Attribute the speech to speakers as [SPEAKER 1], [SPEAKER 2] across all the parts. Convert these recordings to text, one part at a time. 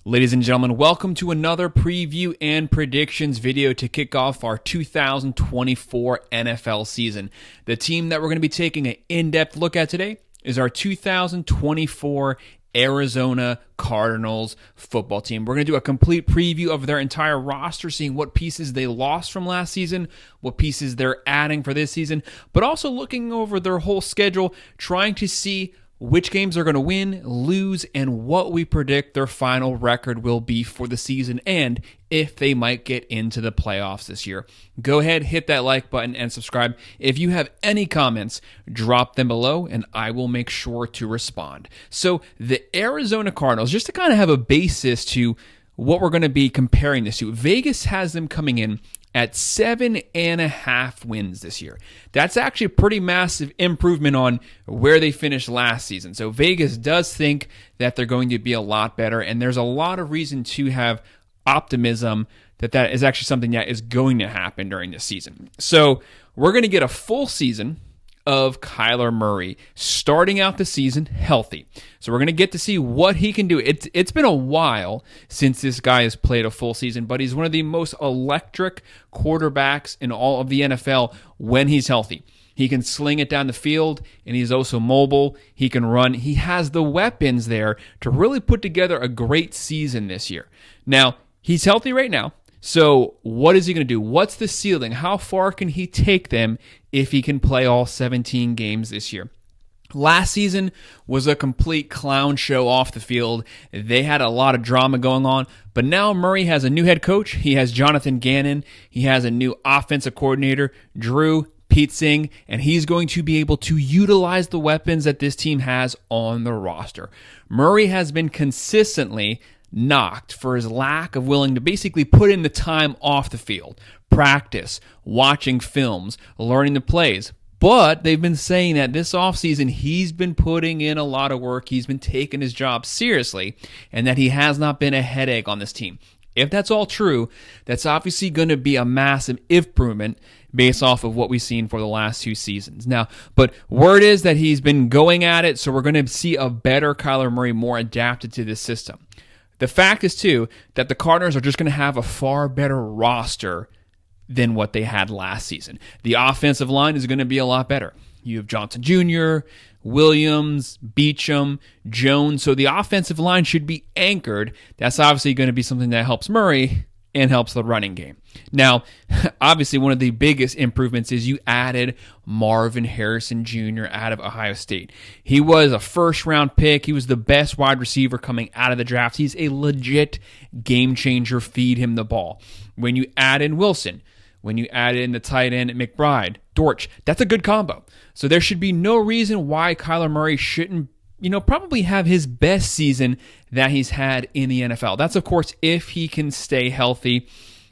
[SPEAKER 1] Ladies and gentlemen, welcome to another preview and predictions video to kick off our 2024 NFL season. The team that we're going to be taking an in-depth look at today is our 2024 Arizona Cardinals football team. We're going to do a complete preview of their entire roster, seeing what pieces they lost from last season, what pieces they're adding for this season, but also looking over their whole schedule, trying to see which games they're going to win, lose, and what we predict their final record will be for the season, and if they might get into the playoffs this year. Go ahead, hit that like button, and subscribe. If you have any comments, drop them below, and I will make sure to respond. So the Arizona Cardinals, just to kind of have a basis to what we're going to be comparing this to, Vegas has them coming in at 7.5 wins this year. That's actually a pretty massive improvement on where they finished last season. So Vegas does think that they're going to be a lot better, and there's a lot of reason to have optimism that that is actually something that is going to happen during this season. So we're going to get a full season of Kyler Murray starting out the season healthy. So we're going to get to see what he can do. It's been a while since this guy has played a full season, but he's one of the most electric quarterbacks in all of the NFL when he's healthy. He can sling it down the field, and he's also mobile. He can run. He has the weapons there to really put together a great season this year. Now, he's healthy right now. So what is he going to do? What's the ceiling? How far can he take them if he can play all 17 games this year? Last season was a complete clown show off the field. They had a lot of drama going on, but now Murray has a new head coach. He has Jonathan Gannon. He has a new offensive coordinator, Drew Pete Singh, and he's going to be able to utilize the weapons that this team has on the roster. Murray has been consistently knocked for his lack of willing to basically put in the time off the field, practice, watching films, learning the plays. But they've been saying that this offseason he's been putting in a lot of work, he's been taking his job seriously, and that he has not been a headache on this team. If that's all true, that's obviously going to be a massive improvement based off of what we've seen for the last two seasons. Now, but word is that he's been going at it, so we're going to see a better Kyler Murray, more adapted to this system. The fact is, too, that the Cardinals are just going to have a far better roster than what they had last season. The offensive line is going to be a lot better. You have Johnson Jr., Williams, Beachum, Jones. So the offensive line should be anchored. That's obviously going to be something that helps Murray and helps the running game. Now, obviously, one of the biggest improvements is you added Marvin Harrison Jr. out of Ohio State. He was a first-round pick. He was the best wide receiver coming out of the draft. He's a legit game changer. Feed him the ball. When you add in Wilson, when you add in the tight end McBride, Dortch, that's a good combo. So there should be no reason why Kyler Murray shouldn't probably have his best season that he's had in the NFL. That's, of course, if he can stay healthy.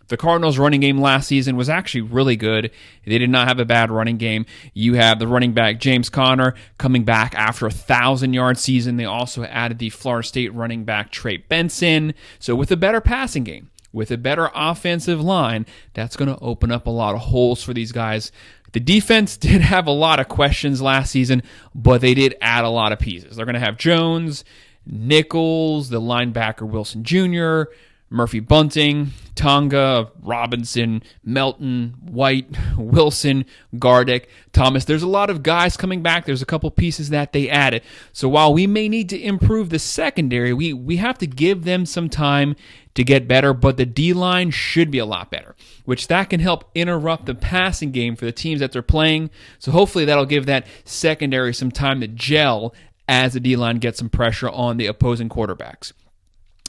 [SPEAKER 1] The Cardinals' running game last season was actually really good. They did not have a bad running game. You have the running back James Conner coming back after a 1,000-yard season. They also added the Florida State running back Trey Benson. So with a better passing game, with a better offensive line, that's going to open up a lot of holes for these guys. The defense did have a lot of questions last season, but they did add a lot of pieces. They're going to have Jones, Nichols, the linebacker Wilson Jr., Murphy Bunting, Tonga, Robinson, Melton, White, Wilson, Gardeck, Thomas. There's a lot of guys coming back. There's a couple pieces that they added. So while we may need to improve the secondary, we have to give them some time to get better, but the D-line should be a lot better, which that can help interrupt the passing game for the teams that they're playing. So hopefully that'll give that secondary some time to gel as the D-line gets some pressure on the opposing quarterbacks.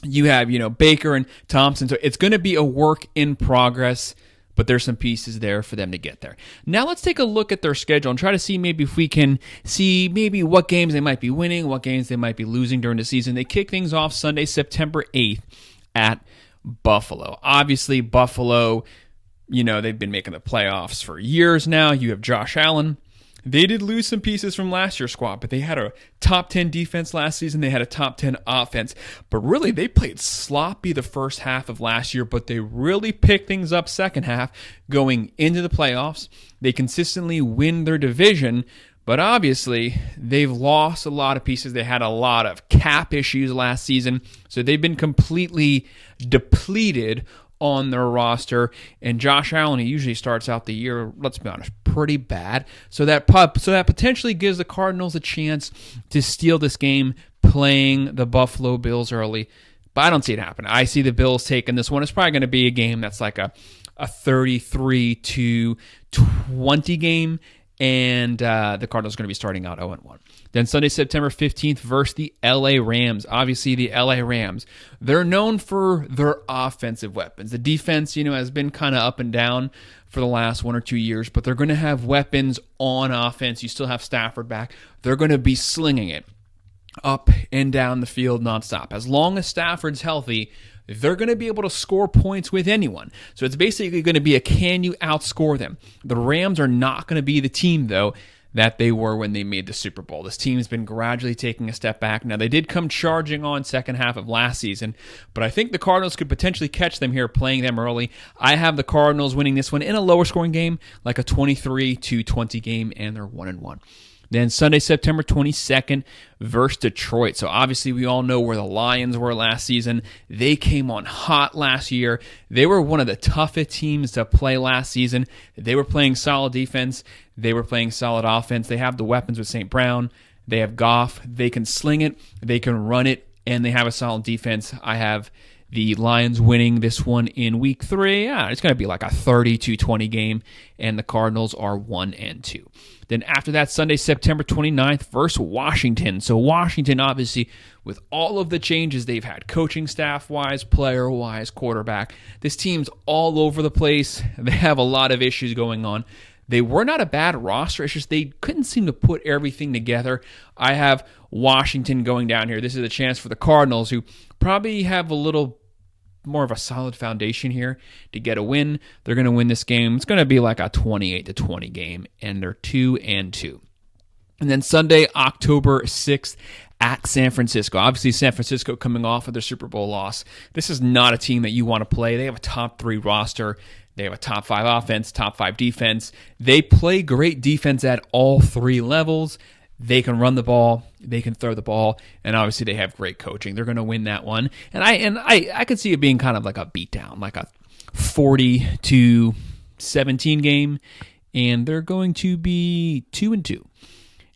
[SPEAKER 1] You have, Baker and Thompson. So it's going to be a work in progress, but there's some pieces there for them to get there. Now let's take a look at their schedule and try to see maybe if we can see maybe what games they might be winning, what games they might be losing during the season. They kick things off Sunday, September 8th at Buffalo. Obviously, Buffalo, they've been making the playoffs for years now. You have Josh Allen. They did lose some pieces from last year's squad, but they had a top 10 defense last season. They had a top 10 offense. But really, they played sloppy the first half of last year, but they really picked things up second half going into the playoffs. They consistently win their division, But obviously, they've lost a lot of pieces. They had a lot of cap issues last season, so they've been completely depleted on their roster. And Josh Allen, he usually starts out the year, let's be honest, pretty bad. So that potentially gives the Cardinals a chance to steal this game playing the Buffalo Bills early. But I don't see it happen. I see the Bills taking this one. It's probably going to be a game that's like a 33-20 game. And the Cardinals are going to be starting out 0-1. Then Sunday, September 15th versus the LA Rams. Obviously, the LA Rams, they're known for their offensive weapons. The defense, has been kind of up and down for the last 1 or 2 years, but they're going to have weapons on offense. You still have Stafford back. They're going to be slinging it up and down the field nonstop. As long as Stafford's healthy, they're going to be able to score points with anyone. So it's basically going to be a can you outscore them. The Rams are not going to be the team, though, that they were when they made the Super Bowl. This team's been gradually taking a step back. Now, they did come charging on second half of last season, but I think the Cardinals could potentially catch them here playing them early. I have the Cardinals winning this one in a lower scoring game, like a 23-20 game, and they're 1-1. Then Sunday, September 22nd versus Detroit. So obviously we all know where the Lions were last season. They came on hot last year. They were one of the toughest teams to play last season. They were playing solid defense. They were playing solid offense. They have the weapons with St. Brown. They have Goff. They can sling it. They can run it. And they have a solid defense. I have the Lions winning this one in week 3. It's going to be like a 30-20 game, and the Cardinals are 1-2. Then after that, Sunday, September 29th versus Washington. So Washington, obviously, with all of the changes they've had, coaching staff-wise, player-wise, quarterback, this team's all over the place. They have a lot of issues going on. They were not a bad roster. It's just they couldn't seem to put everything together. I have Washington going down here. This is a chance for the Cardinals, who probably have a little more of a solid foundation here to get a win. They're going to win this game. It's going to be like a 28-20 game, and they're 2-2. And then Sunday, October 6th at San Francisco. Obviously, San Francisco coming off of their Super Bowl loss. This is not a team that you want to play. They have a top 3 roster. They have a top 5 offense, top 5 defense. They play great defense at all 3 levels. They can run the ball, they can throw the ball, and obviously they have great coaching. They're going to win that one. And I could see it being kind of like a beatdown, like a 40-17 game, and they're going to be 2-2.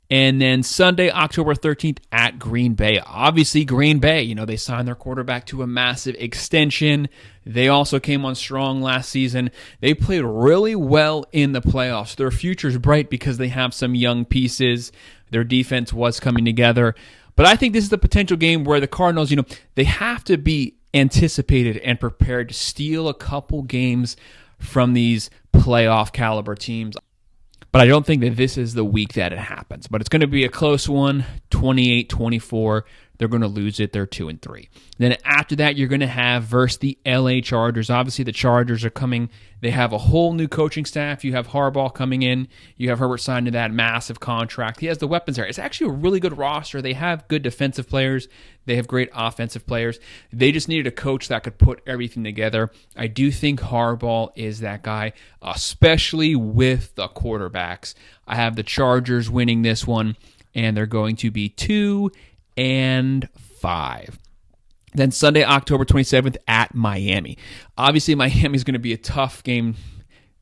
[SPEAKER 1] And then Sunday, October 13th at Green Bay. Obviously, Green Bay, they signed their quarterback to a massive extension. They also came on strong last season. They played really well in the playoffs. Their future's bright because they have some young pieces. Their defense was coming together. But I think this is the potential game where the Cardinals, they have to be anticipated and prepared to steal a couple games from these playoff caliber teams. But I don't think that this is the week that it happens. But it's going to be a close one, 28-24. They're going to lose it. They're 2-3. Then after that, you're going to have versus the LA Chargers. Obviously, the Chargers are coming. They have a whole new coaching staff. You have Harbaugh coming in. You have Herbert signed to that massive contract. He has the weapons there. It's actually a really good roster. They have good defensive players. They have great offensive players. They just needed a coach that could put everything together. I do think Harbaugh is that guy, especially with the quarterbacks. I have the Chargers winning this one, and they're going to be 2-5. Then Sunday, October 27th at Miami. Obviously, Miami is going to be a tough game.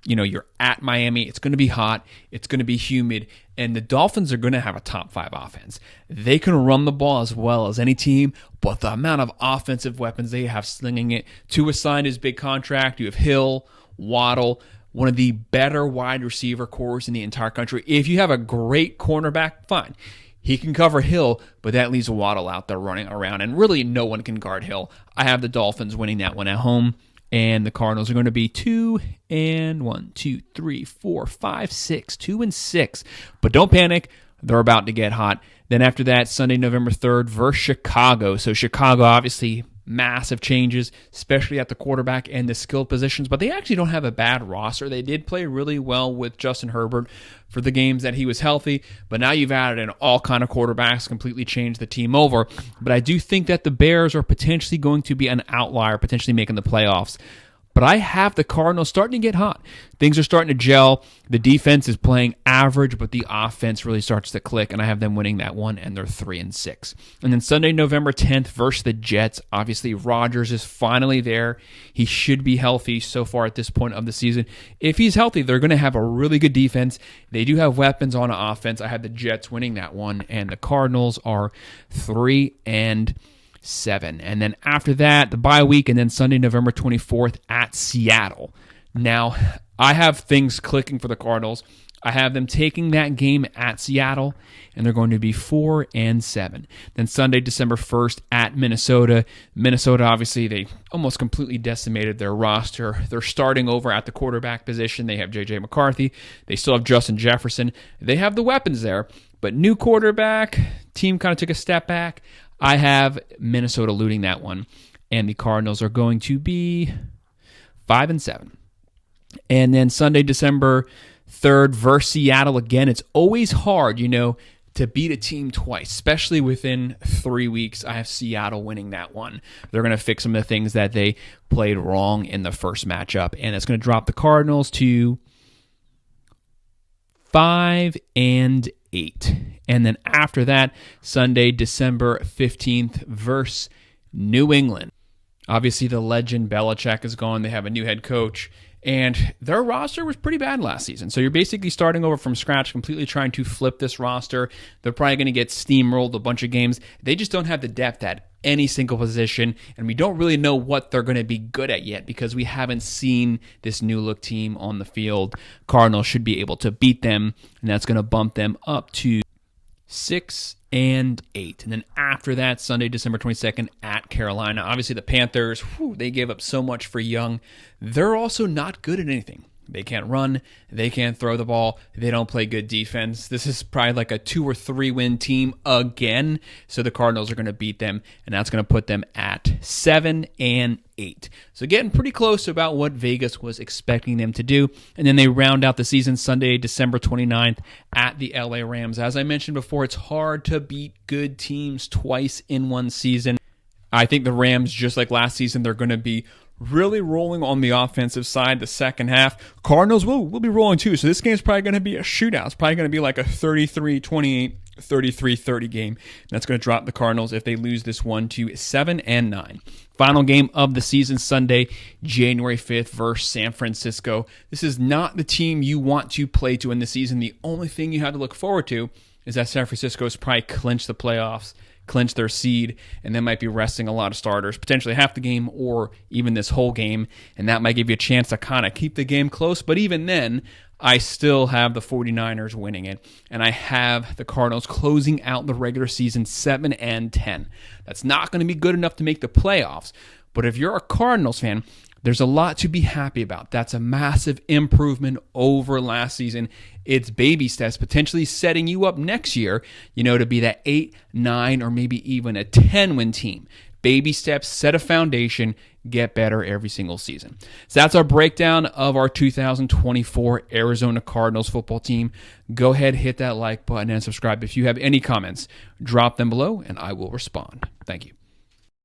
[SPEAKER 1] You're at Miami. It's going to be hot. It's going to be humid. And the Dolphins are going to have a top 5 offense. They can run the ball as well as any team, but the amount of offensive weapons they have slinging it. Tua signed his big contract. You have Hill, Waddle, one of the better wide receiver cores in the entire country. If you have a great cornerback, fine. He can cover Hill, but that leaves Waddle out there running around, and really no one can guard Hill. I have the Dolphins winning that one at home, and the Cardinals are going to be 2-6. But don't panic. They're about to get hot. Then after that, Sunday, November 3rd versus Chicago. So Chicago, obviously, massive changes, especially at the quarterback and the skilled positions, but they actually don't have a bad roster. They did play really well with Justin Herbert for the games that he was healthy, but now you've added in all kind of quarterbacks, completely changed the team over. But I do think that the Bears are potentially going to be an outlier, potentially making the playoffs. But but I have the Cardinals starting to get hot. Things are starting to gel. The defense is playing average, but the offense really starts to click, and I have them winning that one, and they're 3-6. And then Sunday, November 10th versus the Jets. Obviously, Rodgers is finally there. He should be healthy so far at this point of the season. If he's healthy, they're going to have a really good defense. They do have weapons on offense. I have the Jets winning that one, and the Cardinals are 3-7. And then after that, the bye week, and then Sunday, November 24th at Seattle. Now, I have things clicking for the Cardinals. I have them taking that game at Seattle, and they're going to be 4-7. Then Sunday, December 1st at Minnesota. Minnesota, obviously, they almost completely decimated their roster. They're starting over at the quarterback position. They have J.J. McCarthy. They still have Justin Jefferson. They have the weapons there, but new quarterback, team kind of took a step back. I have Minnesota looting that one, and the Cardinals are going to be 5-7. And then Sunday, December 3rd versus Seattle. Again, it's always hard, to beat a team twice, especially within 3 weeks. I have Seattle winning that one. They're going to fix some of the things that they played wrong in the first matchup, and it's going to drop the Cardinals to 5-8. And then after that, Sunday, December 15th versus New England. Obviously, the legend Belichick is gone. They have a new head coach, and their roster was pretty bad last season. So you're basically starting over from scratch, completely trying to flip this roster. They're probably going to get steamrolled a bunch of games. They just don't have the depth at any single position, and we don't really know what they're going to be good at yet because we haven't seen this new look team on the field. Cardinals should be able to beat them, and that's going to bump them up to 6-8. And then after that, Sunday, December 22nd at Carolina. Obviously, the Panthers, they gave up so much for Young. They're also not good at anything. They can't run. They can't throw the ball. They don't play good defense. This is probably like a 2 or 3 win team again. So the Cardinals are going to beat them, and that's going to put them at 7-8. So getting pretty close to about what Vegas was expecting them to do. And then they round out the season Sunday, December 29th at the LA Rams. As I mentioned before, it's hard to beat good teams twice in one season. I think the Rams, just like last season, they're going to be really rolling on the offensive side the second half. Cardinals will be rolling too, so this game's probably going to be a shootout. It's probably going to be like a 33-28, 33-30 game. And that's going to drop the Cardinals if they lose this one to 7-9. Final game of the season Sunday, January 5th versus San Francisco. This is not the team you want to play to in the season. The only thing you have to look forward to is that San Francisco's probably clinched the playoffs, clinch their seed, and they might be resting a lot of starters, potentially half the game or even this whole game, and that might give you a chance to kind of keep the game close. But even then, I still have the 49ers winning it, and I have the Cardinals closing out the regular season 7-10. That's not going to be good enough to make the playoffs, but if you're a Cardinals fan, there's a lot to be happy about. That's a massive improvement over last season. It's baby steps, potentially setting you up next year, to be that 8, 9, or maybe even a 10-win team. Baby steps, set a foundation, get better every single season. So that's our breakdown of our 2024 Arizona Cardinals football team. Go ahead, hit that like button and subscribe. If you have any comments, drop them below and I will respond. Thank you.